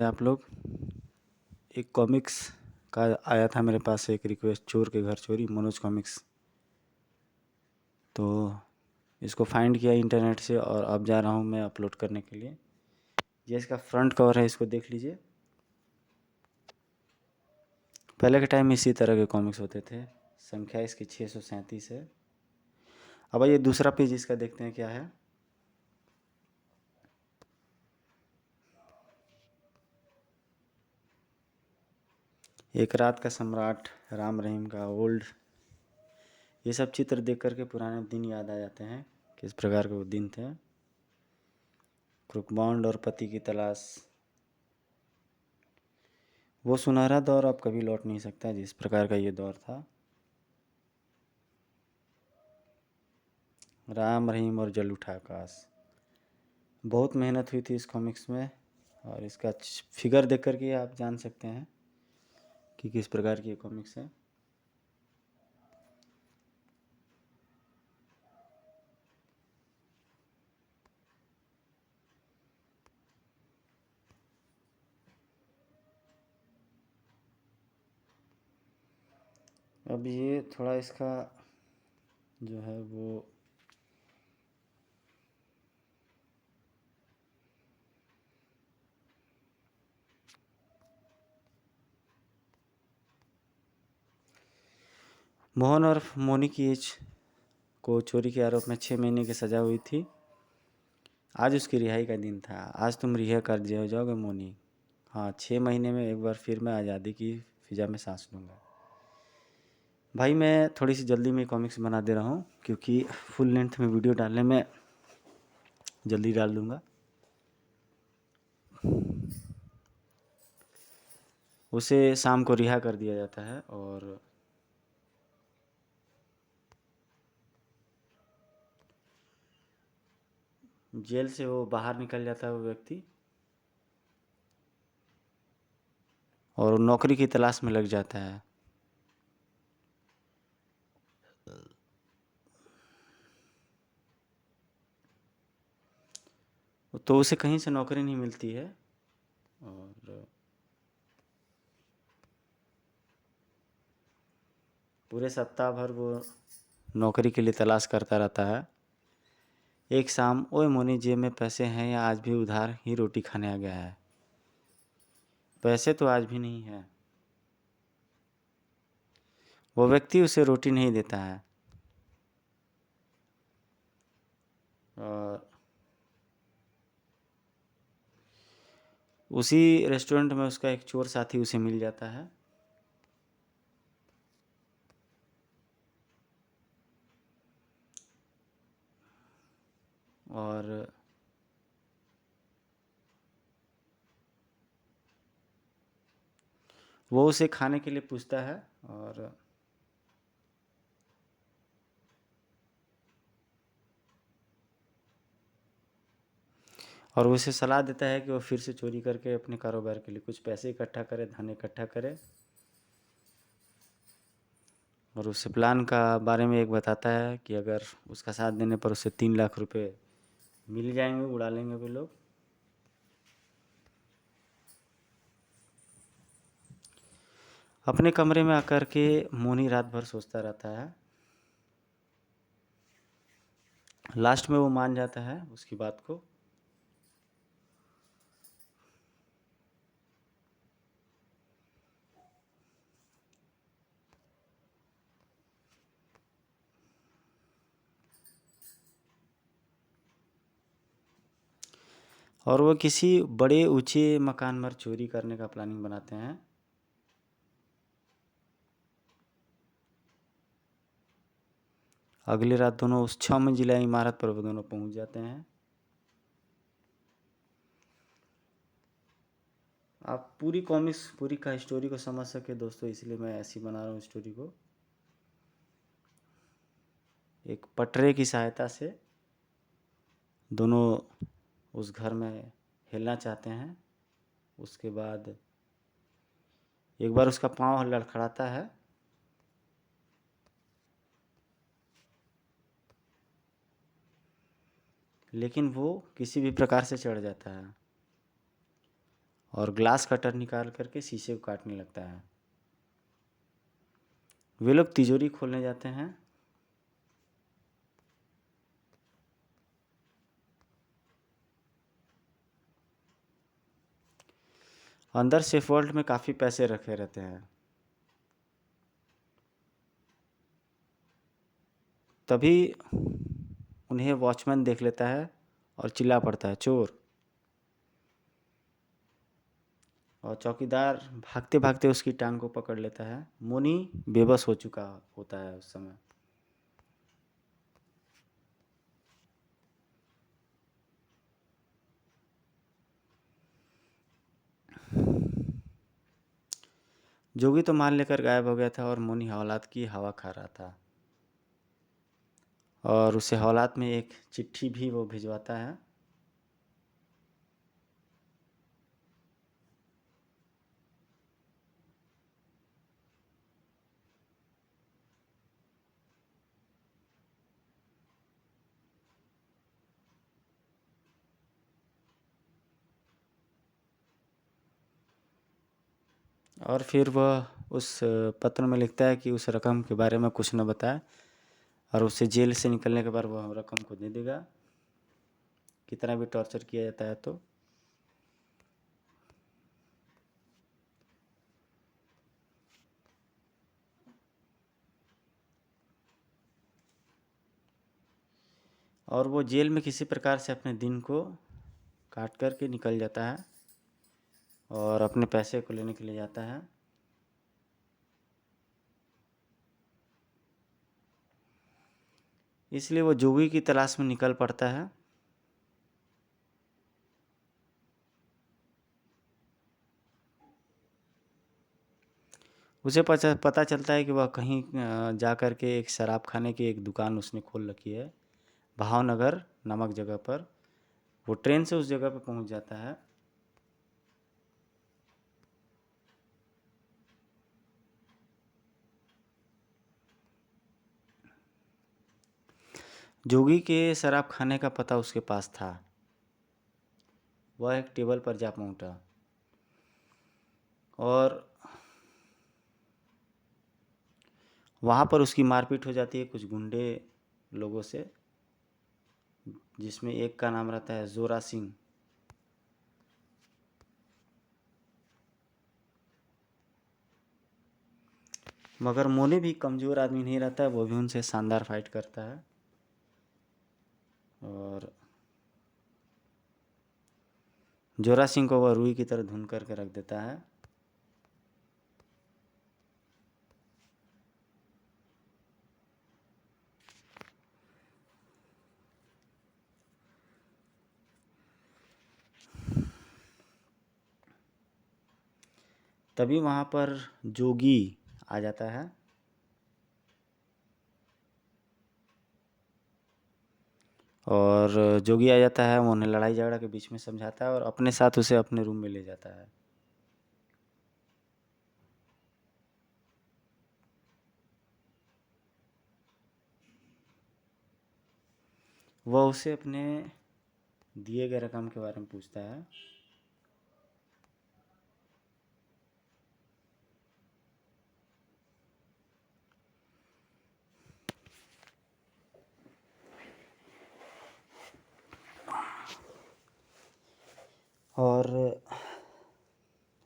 आप लोग, एक कॉमिक्स का आया था मेरे पास एक रिक्वेस्ट, चोर के घर चोरी, मनोज कॉमिक्स। तो इसको फाइंड किया इंटरनेट से और अब जा रहा हूँ मैं अपलोड करने के लिए। ये इसका फ्रंट कवर है, इसको देख लीजिए। पहले के टाइम में इसी तरह के कॉमिक्स होते थे। संख्या इसकी 637 है। अब ये दूसरा पेज इसका देखते हैं क्या है। एक रात का सम्राट, राम रहीम का ओल्ड। ये सब चित्र देख करके पुराने दिन याद आ जाते हैं, किस प्रकार के वो दिन थे। क्रुकबॉन्ड और पति की तलाश। वो सुनहरा दौर अब कभी लौट नहीं सकता, जिस प्रकार का ये दौर था। राम रहीम और जल उठा आकाश। बहुत मेहनत हुई थी इस कॉमिक्स में, और इसका फिगर देख करके आप जान सकते हैं कि किस प्रकार की ये कॉमिक्स है। अब ये थोड़ा इसका जो है वो मोहन और मोनी की एज को चोरी के आरोप में 6 महीने की सज़ा हुई थी। आज उसकी रिहाई का दिन था। आज तुम रिहा कर जाओगे मोनी। हाँ, 6 महीने में एक बार फिर मैं आज़ादी की फिजा में सांस लूँगा। भाई मैं थोड़ी सी जल्दी में कॉमिक्स बना दे रहा हूँ, क्योंकि फुल लेंथ में वीडियो डालने में जल्दी डाल दूँगा। उसे शाम को रिहा कर दिया जाता है और जेल से वो बाहर निकल जाता है वो व्यक्ति, और नौकरी की तलाश में लग जाता है। तो उसे कहीं से नौकरी नहीं मिलती है, और पूरे सप्ताह भर वो नौकरी के लिए तलाश करता रहता है। एक शाम, ओए मोनी जेब में पैसे हैं या आज भी उधार ही रोटी खाने आ गया है? पैसे तो आज भी नहीं है। वो व्यक्ति उसे रोटी नहीं देता है, और उसी रेस्टोरेंट में उसका एक चोर साथी उसे मिल जाता है। और वो उसे खाने के लिए पूछता है, और वो उसे सलाह देता है कि वो फिर से चोरी करके अपने कारोबार के लिए कुछ पैसे इकट्ठा करे, धन इकट्ठा करे। और उसे प्लान का बारे में एक बताता है कि अगर उसका साथ देने पर उसे 3 लाख रुपए मिल जाएंगे, उड़ा लेंगे वे लोग। अपने कमरे में आकर के मोनी रात भर सोचता रहता है। लास्ट में वो मान जाता है उसकी बात को। और वो किसी बड़े ऊंचे मकान पर चोरी करने का प्लानिंग बनाते हैं। अगली रात दोनों उस 6 मंजिला इमारत पर वो दोनों पहुंच जाते हैं। आप पूरी कॉमिक्स, पूरी का स्टोरी को समझ सके दोस्तों, इसलिए मैं ऐसी बना रहा हूँ स्टोरी को। एक पटरे की सहायता से दोनों उस घर में हिलना चाहते हैं। उसके बाद एक बार उसका पाँव लड़खड़ाता है, लेकिन वो किसी भी प्रकार से चढ़ जाता है। और ग्लास कटर निकाल करके शीशे को काटने लगता है। वे लोग तिजोरी खोलने जाते हैं। अंदर सेफ वॉल्ट में काफ़ी पैसे रखे रहते हैं। तभी उन्हें वॉचमैन देख लेता है और चिल्ला पड़ता है, चोर। और चौकीदार भागते भागते उसकी टांग को पकड़ लेता है। मोनी बेबस हो चुका होता है उस समय। जोगी तो माल लेकर गायब हो गया था और मोनी हवालात की हवा खा रहा था। और उसे हवालात में एक चिट्ठी भी वो भिजवाता है। और फिर वह उस पत्र में लिखता है कि उस रकम के बारे में कुछ न बताए और उसे जेल से निकलने के बाद वह रकम को दे देगा, कितना भी टॉर्चर किया जाता है तो। और वो जेल में किसी प्रकार से अपने दिन को काट कर के निकल जाता है और अपने पैसे को लेने के लिए जाता है। इसलिए वो जोगी की तलाश में निकल पड़ता है। उसे पता चलता है कि वह कहीं जा कर के एक शराब खाने की एक दुकान उसने खोल रखी है, भावनगर नामक जगह पर। वो ट्रेन से उस जगह पर पहुंच जाता है। जोगी के शराब खाने का पता उसके पास था। वह एक टेबल पर जा पहुंचा और वहाँ पर उसकी मारपीट हो जाती है कुछ गुंडे लोगों से, जिसमें एक का नाम रहता है जोरा सिंह। मगर मोनी भी कमज़ोर आदमी नहीं रहता है, वो भी उनसे शानदार फाइट करता है और जोरा सिंह को वह रुई की तरह धुन करके रख देता है। तभी वहाँ पर जोगी आ जाता है और जोगी आ जाता है, वो उन्हें लड़ाई झगड़ा के बीच में समझाता है और अपने साथ उसे अपने रूम में ले जाता है। वह उसे अपने दिए गए रकम के बारे में पूछता है। और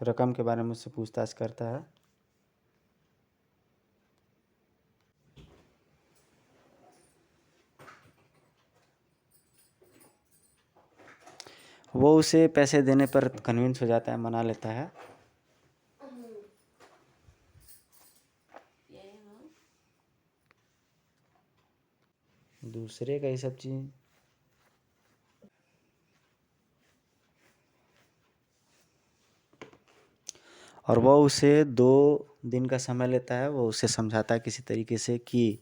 रकम के बारे में उससे पूछताछ करता है। वो उसे पैसे देने पर कन्विंस हो जाता है, मना लेता है। दूसरे का ये सब चीज़ और वह उसे 2 दिन का समय लेता है। वो उसे समझाता है किसी तरीके से कि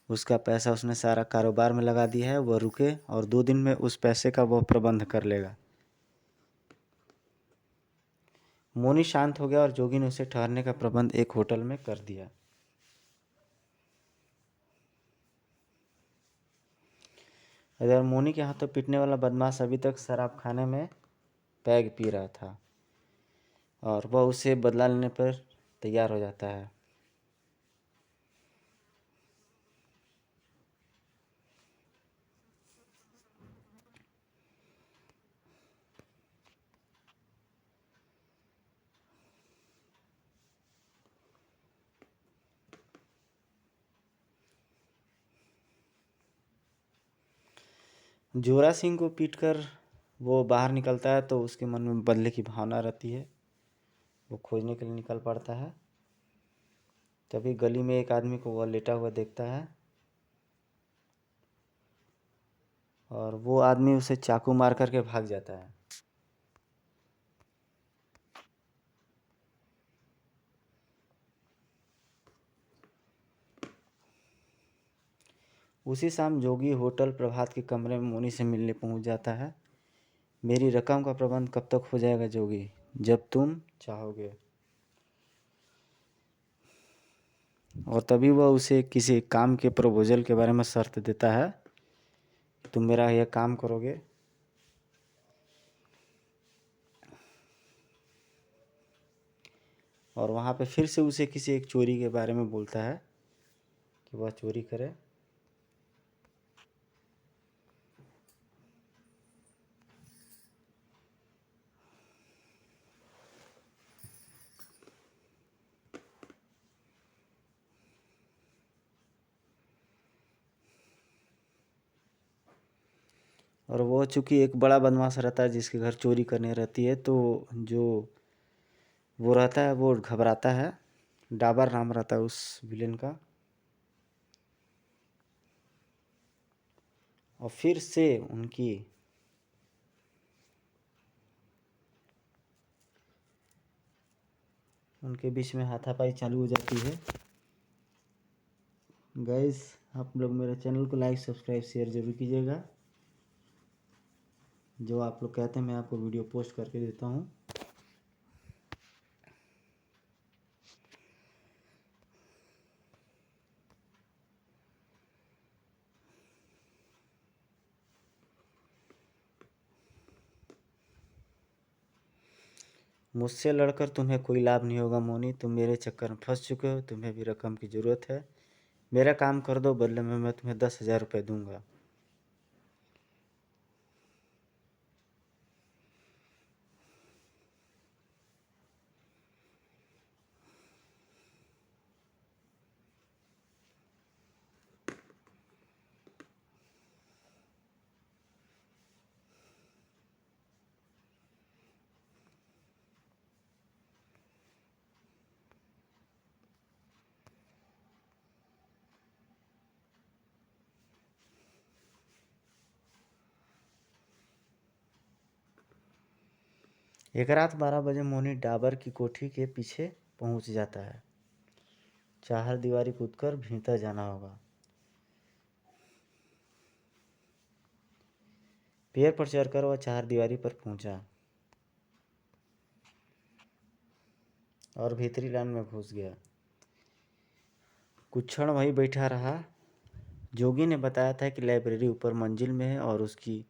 उसका पैसा उसने सारा कारोबार में लगा दिया है, वह रुके और 2 दिन में उस पैसे का वह प्रबंध कर लेगा। मोनी शांत हो गया और जोगी ने उसे ठहरने का प्रबंध एक होटल में कर दिया। इधर मोनी के हाथों पीटने वाला बदमाश अभी तक शराब खाने में पैग पी रहा था। और वह उसे बदला लेने पर तैयार हो जाता है। जोरा सिंह को पीटकर वो बाहर निकलता है तो उसके मन में बदले की भावना रहती है। वो खोजने के लिए निकल पड़ता है। तभी गली में एक आदमी को वह लेटा हुआ देखता है और वो आदमी उसे चाकू मार करके भाग जाता है। उसी शाम जोगी होटल प्रभात के कमरे में मोनी से मिलने पहुंच जाता है। मेरी रकम का प्रबंध कब तक हो जाएगा जोगी? जब तुम चाहोगे। और तभी वह उसे किसी काम के प्रपोजल के बारे में शर्त देता है, तुम मेरा यह काम करोगे। और वहाँ पे फिर से उसे किसी एक चोरी के बारे में बोलता है कि वह चोरी करे। और वो चूँकि एक बड़ा बदमाश रहता है जिसके घर चोरी करने रहती है, तो जो वो रहता है वो घबराता है। डाबर नाम रहता है उस विलेन का। और फिर से उनके बीच में हाथापाई चालू हो जाती है। गाइस, आप लोग मेरे चैनल को लाइक सब्सक्राइब शेयर जरूर कीजिएगा। जो आप लोग कहते हैं मैं आपको वीडियो पोस्ट करके देता हूँ। मुझसे लड़कर तुम्हें कोई लाभ नहीं होगा मोनी, तुम मेरे चक्कर में फंस चुके हो। तुम्हें भी रकम की ज़रूरत है, मेरा काम कर दो, बदले में मैं तुम्हें 10,000 रुपये दूंगा। एक रात 12 बजे मोनी डाबर की कोठी के पीछे पहुंच जाता है। चार दीवारी कूदकर भीतर जाना होगा। पेड़ पर चढ़कर वह चार दीवारी पर पहुंचा और भीतरी लाइन में घुस गया। कुछ क्षण वहीं बैठा रहा। जोगी ने बताया था कि लाइब्रेरी ऊपर मंजिल में है और उसकी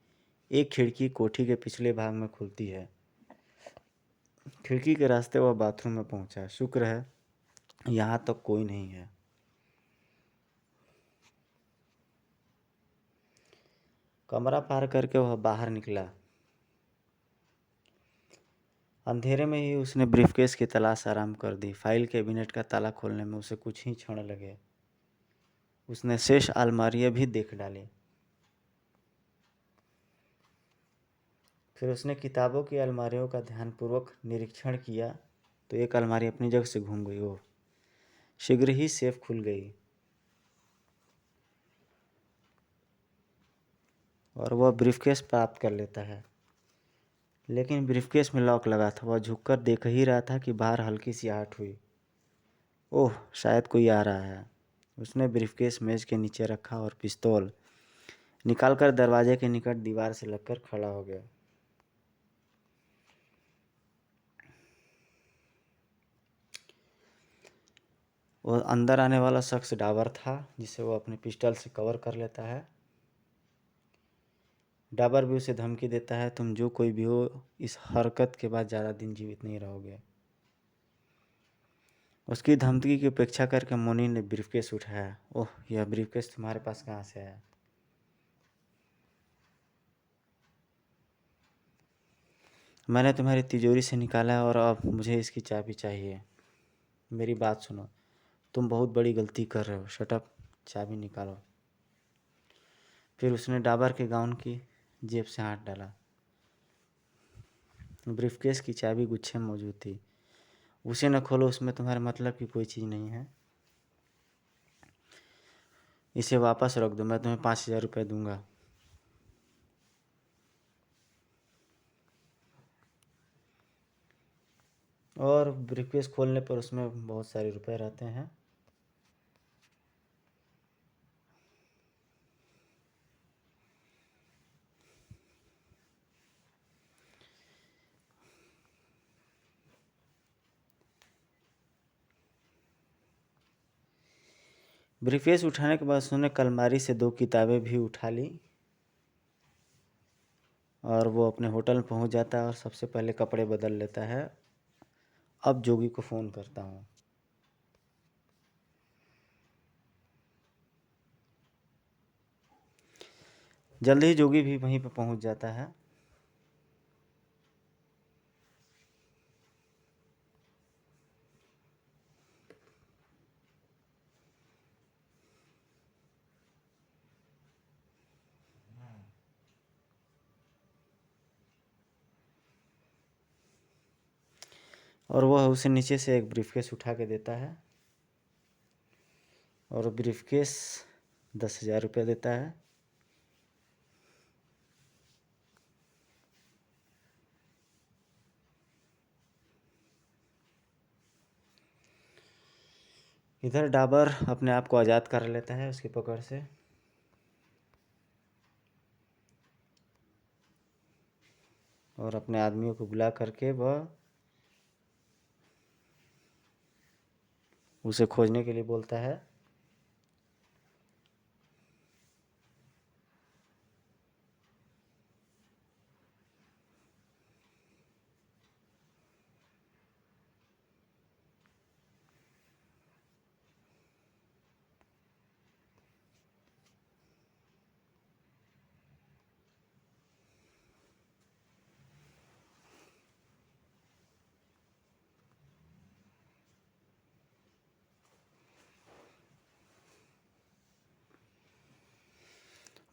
एक खिड़की कोठी के पिछले भाग में खुलती है। खिड़की के रास्ते वह बाथरूम में पहुंचा। शुक्र है यहाँ तक कोई नहीं है। कमरा पार करके वह बाहर निकला। अंधेरे में ही उसने ब्रीफकेस की तलाश आराम कर दी। फाइल कैबिनेट का ताला खोलने में उसे कुछ ही क्षण लगे। उसने शेष अलमारियां भी देख डाली। फिर उसने किताबों की अलमारियों का ध्यानपूर्वक निरीक्षण किया तो एक अलमारी अपनी जगह से घूम गई। वो शीघ्र ही सेफ खुल गई और वह ब्रीफकेस प्राप्त कर लेता है। लेकिन ब्रीफकेस में लॉक लगा था। वह झुककर देख ही रहा था कि बाहर हल्की सी आहट हुई। ओह, शायद कोई आ रहा है। उसने ब्रीफकेस मेज के नीचे रखा और पिस्तौल निकालकर दरवाजे के निकट दीवार से लगकर खड़ा हो गया। वह अंदर आने वाला शख्स डाबर था, जिसे वो अपने पिस्टल से कवर कर लेता है। डाबर भी उसे धमकी देता है, तुम जो कोई भी हो, इस हरकत के बाद ज़्यादा दिन जीवित नहीं रहोगे। उसकी धमकी की उपेक्षा करके मोनी ने ब्रीफकेस उठाया। ओह, यह ब्रीफकेस तुम्हारे पास कहाँ से आया? मैंने तुम्हारी तिजोरी से निकाला है और अब मुझे इसकी चाबी चाहिए। मेरी बात सुनो, तुम बहुत बड़ी गलती कर रहे हो। शट अप, चाबी निकालो। फिर उसने डाबर के गाउन की जेब से हाथ डाला। ब्रीफकेस की चाबी गुच्छे में मौजूद थी। उसे न खोलो, उसमें तुम्हारे मतलब की कोई चीज़ नहीं है। इसे वापस रख दो, मैं तुम्हें 5,000 रुपये दूंगा। और ब्रीफकेस खोलने पर उसमें बहुत सारे रुपए रहते हैं। ब्रीफकेस उठाने के बाद उसने अलमारी से 2 किताबें भी उठा ली और वो अपने होटल में पहुंच जाता है और सबसे पहले कपड़े बदल लेता है। अब जोगी को फ़ोन करता हूँ। जल्द ही जोगी भी वहीं पर पहुंच जाता है। और वह उसे नीचे से एक ब्रीफकेस उठा के देता है और ब्रीफकेस 10,000 रुपये देता है। इधर डाबर अपने आप को आज़ाद कर लेता है उसकी पकड़ से और अपने आदमियों को बुला करके वह उसे खोजने के लिए बोलता है।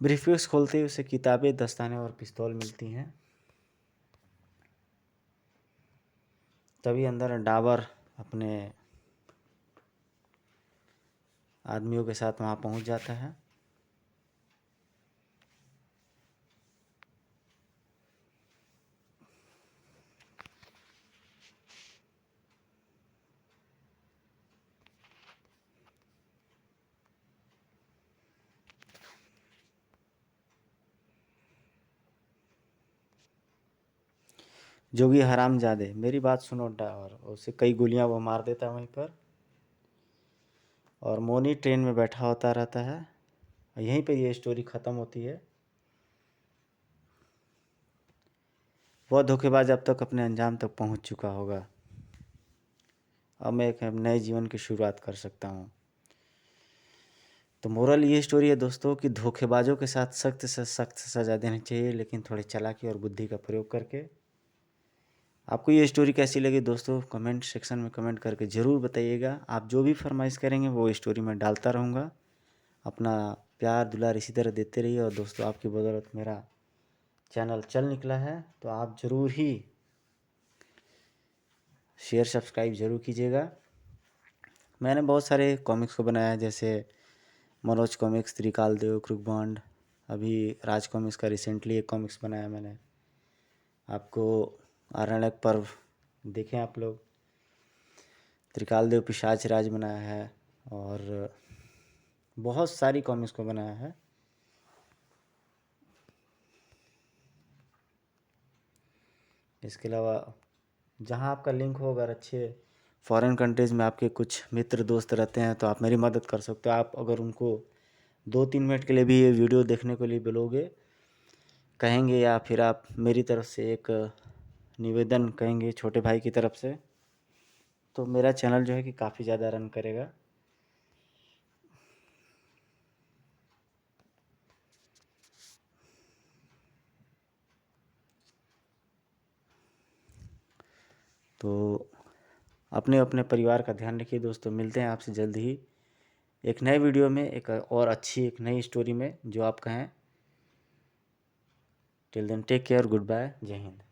ब्रीफकेस खोलते ही उसे किताबें, दस्ताने और पिस्तौल मिलती हैं। तभी अंदर डाबर अपने आदमियों के साथ वहाँ पहुँच जाता है। जोगी हरामजादे, मेरी बात सुनो डाबर। उसे कई गोलियां वो मार देता है वहीं पर और मोनी ट्रेन में बैठा होता रहता है। यहीं पे ये स्टोरी ख़त्म होती है। वह धोखेबाज अब तक अपने अंजाम तक पहुंच चुका होगा। अब मैं एक नए जीवन की शुरुआत कर सकता हूं। तो मोरल ये स्टोरी है दोस्तों कि धोखेबाजों के साथ सख्त से सख्त सज़ा देनी चाहिए, लेकिन थोड़ी चालाकी और बुद्धि का प्रयोग करके। आपको ये स्टोरी कैसी लगी दोस्तों, कमेंट सेक्शन में कमेंट करके ज़रूर बताइएगा। आप जो भी फरमाइश करेंगे वो स्टोरी में डालता रहूँगा। अपना प्यार दुलार इसी तरह देते रहिए। और दोस्तों, आपकी बदौलत मेरा चैनल चल निकला है, तो आप ज़रूर ही शेयर सब्सक्राइब ज़रूर कीजिएगा। मैंने बहुत सारे कॉमिक्स को बनाया है, जैसे मनोज कॉमिक्स, त्रिकाल देव, क्रुकबॉन्ड। अभी राज कॉमिक्स का रिसेंटली एक कॉमिक्स बनाया मैंने। आपको आरण्यक पर्व देखें आप लोग। त्रिकाल देव पिशाच राज बनाया है और बहुत सारी कॉमिक्स को बनाया है। इसके अलावा जहाँ आपका लिंक हो, अगर अच्छे फॉरेन कंट्रीज़ में आपके कुछ मित्र दोस्त रहते हैं तो आप मेरी मदद कर सकते हो। आप अगर उनको 2-3 मिनट के लिए भी ये वीडियो देखने के लिए बोलोगे, कहेंगे, या फिर आप मेरी तरफ से एक निवेदन कहेंगे छोटे भाई की तरफ से, तो मेरा चैनल जो है कि काफ़ी ज़्यादा रन करेगा। तो अपने अपने परिवार का ध्यान रखिए दोस्तों। मिलते हैं आपसे जल्द ही एक नए वीडियो में, एक और अच्छी एक नई स्टोरी में जो आप कहें। Till then take care, good bye, जय हिंद।